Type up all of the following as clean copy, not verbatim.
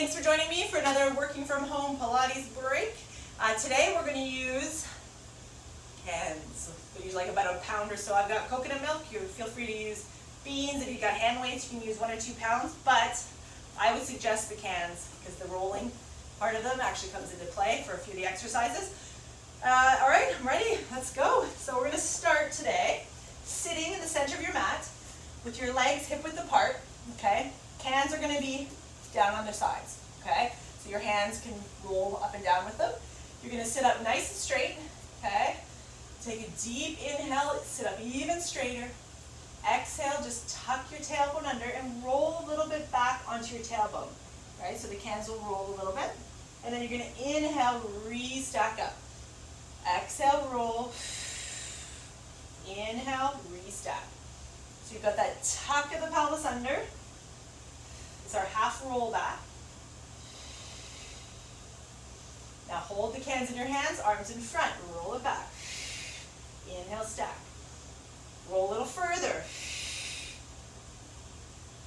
Thanks for joining me for another working from home Pilates break. Today we're going to use cans. We use like about a pound or so. I've got coconut milk. You feel free to use beans. If you've got hand weights, you can use 1 or 2 pounds. But I would suggest the cans because the rolling part of them actually comes into play for a few of the exercises. All right, I'm ready. Let's go. So we're going to start today sitting in the center of your mat with your legs hip width apart. Okay. Cans are going to be down on their sides, okay? So your hands can roll up and down with them. You're going to sit up nice and straight, okay? Take a deep inhale, sit up even straighter. Exhale, just tuck your tailbone under and roll a little bit back onto your tailbone, right? So the cans will roll a little bit. And then you're going to inhale, re-stack up. Exhale, roll. Inhale, re-stack. So you've got that tuck of the pelvis under. It's our half roll back. Now hold the cans in your hands, arms in front, roll it back. Inhale, stack. Roll a little further.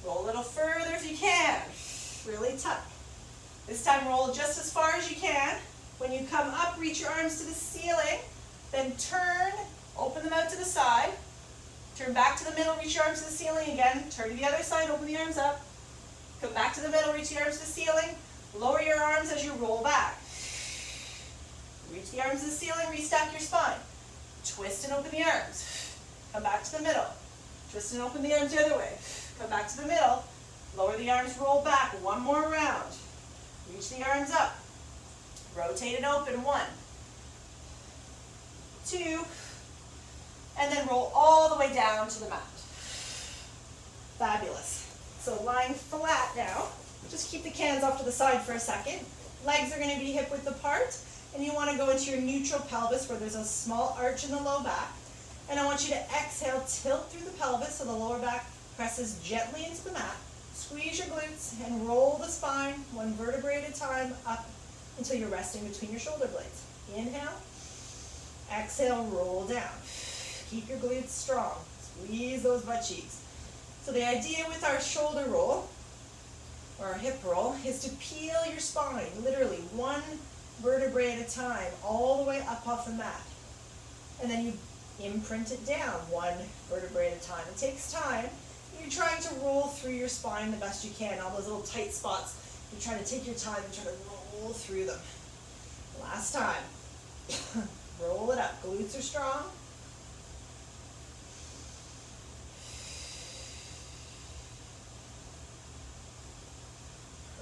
Roll a little further if you can. Really tuck. This time roll just as far as you can. When you come up, reach your arms to the ceiling. Then turn, open them out to the side. Turn back to the middle, reach your arms to the ceiling again. Turn to the other side, open the arms up. Come back to the middle, reach the arms to the ceiling. Lower your arms as you roll back. Reach the arms to the ceiling, restack your spine. Twist and open the arms. Come back to the middle. Twist and open the arms the other way. Come back to the middle. Lower the arms, roll back. One more round. Reach the arms up. Rotate and open. 1, 2, and then roll all the way down to the mat. Fabulous. So lying flat now, just keep the cans off to the side for a second. Legs are going to be hip width apart, and you want to go into your neutral pelvis where there's a small arch in the low back. And I want you to exhale, tilt through the pelvis so the lower back presses gently into the mat. Squeeze your glutes and roll the spine 1 vertebrae at a time up until you're resting between your shoulder blades. Inhale, exhale, roll down. Keep your glutes strong. Squeeze those butt cheeks. So the idea with our shoulder roll, or our hip roll, is to peel your spine, literally 1 vertebrae at a time, all the way up off the mat. And then you imprint it down 1 vertebrae at a time. It takes time. You're trying to roll through your spine the best you can. All those little tight spots, you're trying to take your time and try to roll through them. Last time. Roll it up. Glutes are strong.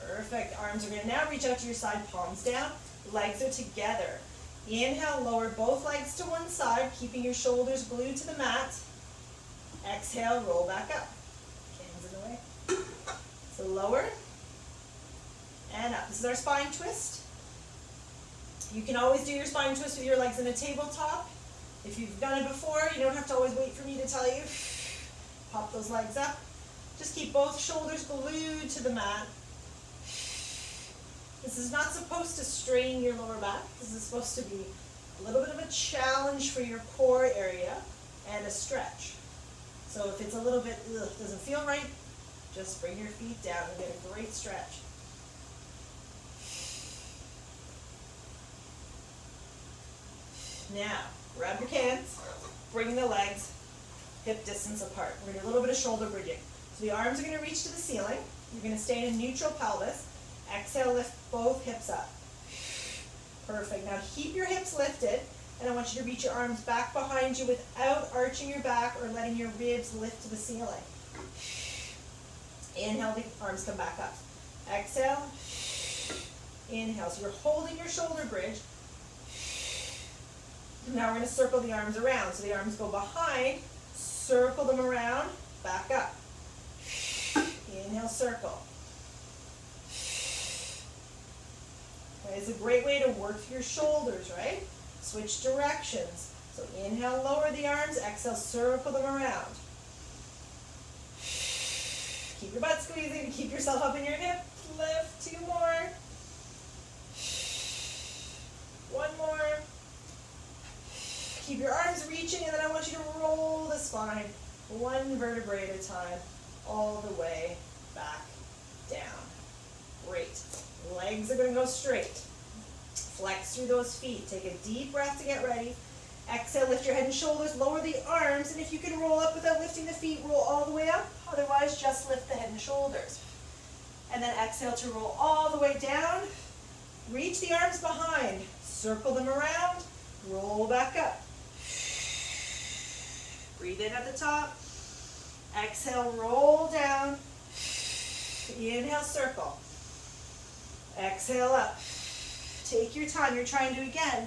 Perfect. Arms are going to now reach out to your side, palms down. Legs are together. Inhale, lower both legs to one side, keeping your shoulders glued to the mat. Exhale, roll back up. Hands in the way. So lower and up. This is our spine twist. You can always do your spine twist with your legs in a tabletop. If you've done it before, you don't have to always wait for me to tell you. Pop those legs up. Just keep both shoulders glued to the mat. This is not supposed to strain your lower back. This is supposed to be a little bit of a challenge for your core area and a stretch. So if it's a little bit, doesn't feel right, just bring your feet down and get a great stretch. Now, grab your cans, bring the legs hip distance apart. We're going to do a little bit of shoulder bridging. So the arms are going to reach to the ceiling. You're going to stay in a neutral pelvis. Exhale, lift both hips up. Perfect. Now keep your hips lifted, and I want you to reach your arms back behind you without arching your back or letting your ribs lift to the ceiling. Inhale, the arms come back up. Exhale. Inhale. So you're holding your shoulder bridge. Now we're going to circle the arms around. So the arms go behind, circle them around, back up. Inhale, circle. It's a great way to work through your shoulders, right? Switch directions. So inhale, lower the arms. Exhale, circle them around. Keep your butt squeezing to keep yourself up in your hip. Lift. 2 more. 1 more. Keep your arms reaching, and then I want you to roll the spine 1 vertebrae at a time all the way back down. Great. Legs are going to go straight. Flex through those feet. Take a deep breath to get ready. Exhale, lift your head and shoulders, lower the arms, and if you can roll up without lifting the feet, roll all the way up. Otherwise, just lift the head and shoulders. And then exhale to roll all the way down. Reach the arms behind. Circle them around. Roll back up. Breathe in at the top. Exhale, roll down. Inhale, circle. Exhale up. Take your time. You're trying to, again,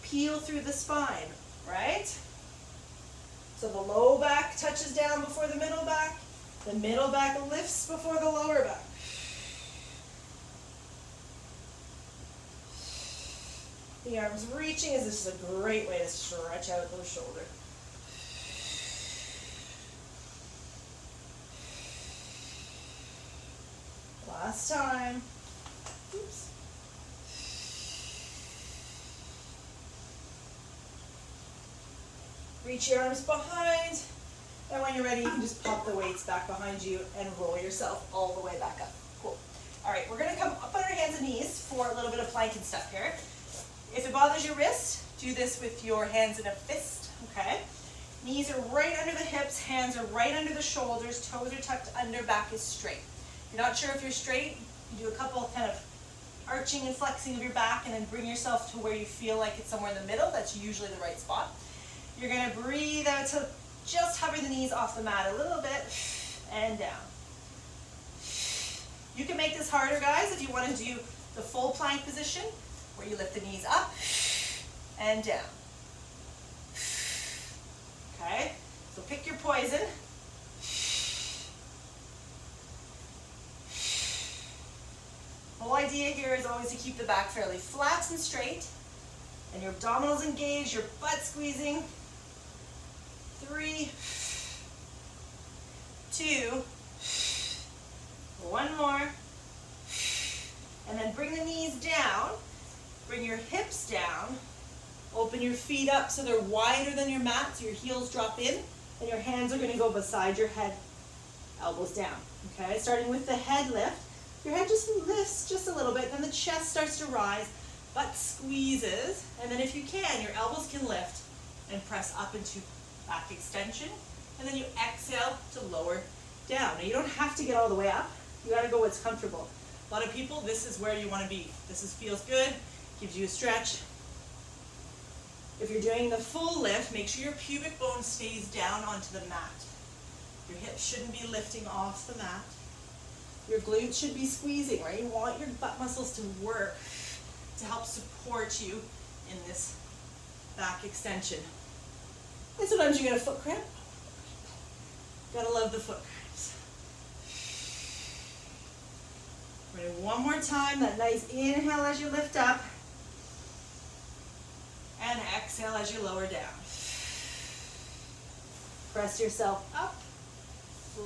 peel through the spine, right? So the low back touches down before the middle back. The middle back lifts before the lower back. The arms reaching, as this is a great way to stretch out those shoulders. Last time. Oops. Reach your arms behind, and when you're ready, you can just pop the weights back behind you and roll yourself all the way back up. Cool. All right, we're gonna come up on our hands and knees for a little bit of planking stuff here. If it bothers your wrist, do this with your hands in a fist, okay? Knees are right under the hips, hands are right under the shoulders, toes are tucked under, back is straight. If you're not sure if you're straight, you do a couple kind of arching and flexing of your back, and then bring yourself to where you feel like it's somewhere in the middle. That's usually the right spot. You're going to breathe out to just hover the knees off the mat a little bit, and down. You can make this harder, guys, if you want to do the full plank position, where you lift the knees up and down. Okay, so pick your poison. The whole idea here is always to keep the back fairly flat and straight, and your abdominals engaged, your butt squeezing. 3, 2, 1 more, and then bring the knees down, bring your hips down, open your feet up so they're wider than your mat, so your heels drop in, and your hands are going to go beside your head, elbows down, okay? Starting with the head lift, your head just lifts just a little bit, then the chest starts to rise, butt squeezes, and then if you can, your elbows can lift and press up into back extension, and then you exhale to lower down. Now you don't have to get all the way up, you gotta go what's comfortable. A lot of people, this is where you wanna be. Feels good, gives you a stretch. If you're doing the full lift, make sure your pubic bone stays down onto the mat. Your hips shouldn't be lifting off the mat. Your glutes should be squeezing, right? You want your butt muscles to work to help support you in this back extension. And sometimes you get a foot cramp. Gotta love the foot cramps. Ready, one more time, that nice inhale as you lift up. And exhale as you lower down. Press yourself up.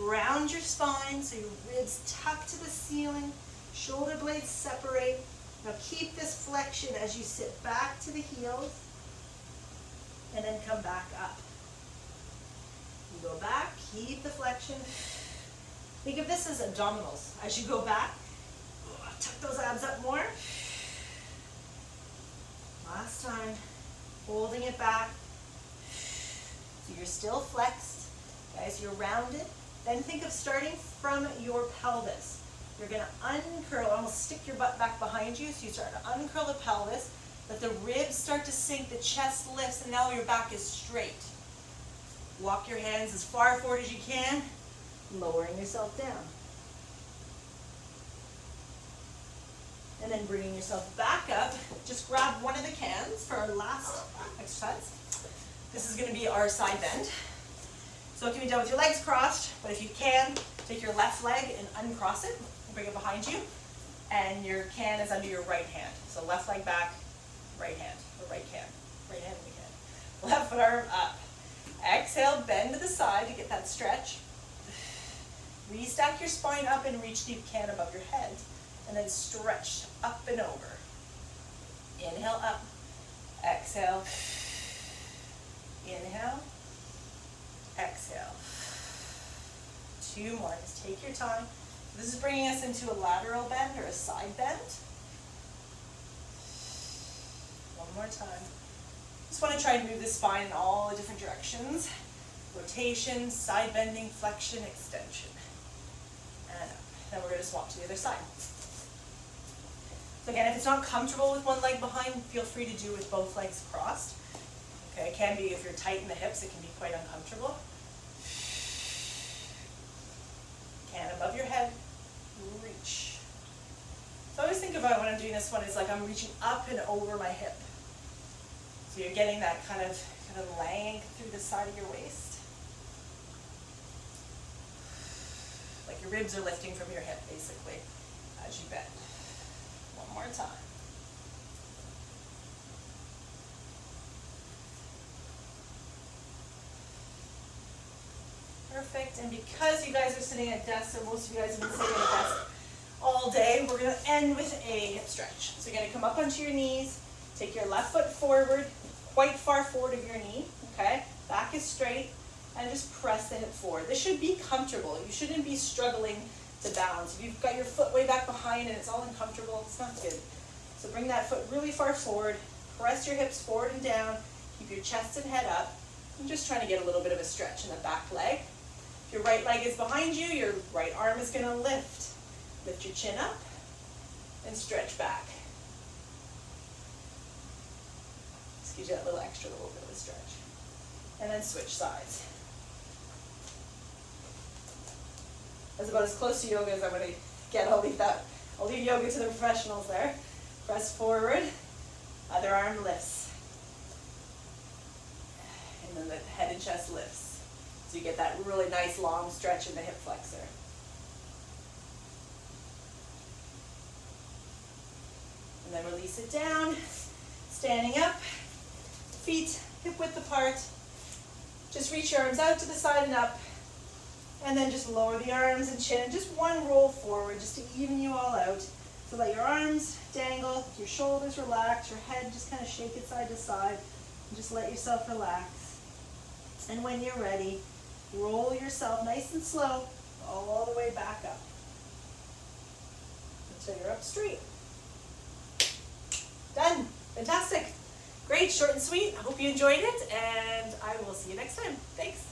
Round your spine so your ribs tuck to the ceiling. Shoulder blades separate. Now keep this flexion as you sit back to the heels. And then come back up. You go back, keep the flexion. Think of this as abdominals. As you go back, tuck those abs up more. Last time, holding it back. So you're still flexed. Guys, you're rounded. Then think of starting from your pelvis. You're gonna uncurl, almost stick your butt back behind you. So you start to uncurl the pelvis. Let the ribs start to sink, the chest lifts, and now your back is straight. Walk your hands as far forward as you can, lowering yourself down. And then bringing yourself back up. Just grab one of the cans for our last exercise. This is going to be our side bend. So it can be done with your legs crossed, but if you can, take your left leg and uncross it, bring it behind you, and your can is under your right hand. So left leg back, right hand, or right hand, right hand, left arm up. Exhale, bend to the side to get that stretch. Restack your spine up and reach the can above your head, and then stretch up and over. Inhale up, exhale, inhale, exhale. 2 more, just take your time. This is bringing us into a lateral bend or a side bend. more time. Just want to try and move the spine in all the different directions. Rotation, side bending, flexion, extension. And up. Then we're going to swap to the other side. So again, if it's not comfortable with one leg behind, feel free to do with both legs crossed. Okay, it can be, if you're tight in the hips, it can be quite uncomfortable. Hand above your head, reach. So I always think about when I'm doing this one, it's like I'm reaching up and over my hip. So you're getting that kind of length through the side of your waist. Like your ribs are lifting from your hip, basically, as you bend. One more time. Perfect, and because you guys are sitting at desks, or most of you guys have been sitting at desks all day, we're going to end with a hip stretch. So you're going to come up onto your knees, take your left foot forward, quite far forward of your knee, okay? Back is straight, and just press the hip forward. This should be comfortable. You shouldn't be struggling to balance. If you've got your foot way back behind and it's all uncomfortable, it's not good. So bring that foot really far forward, press your hips forward and down, keep your chest and head up. I'm just trying to get a little bit of a stretch in the back leg. If your right leg is behind you, your right arm is going to lift. Lift your chin up and stretch back. Just gives you that little extra little bit of a stretch. And then switch sides. That's about as close to yoga as I'm going to get. I'll leave yoga to the professionals there. Press forward, other arm lifts. And then the head and chest lifts. So you get that really nice long stretch in the hip flexor. And then release it down, standing up, feet hip width apart. Just reach your arms out to the side and up, and then just lower the arms and chin. Just one roll forward just to even you all out. So let your arms dangle, your shoulders relax, your head just kind of shake it side to side, and just let yourself relax. And when you're ready, roll yourself nice and slow all the way back up until you're up straight. Done. Fantastic. Great, short and sweet. I hope you enjoyed it, and I will see you next time. Thanks.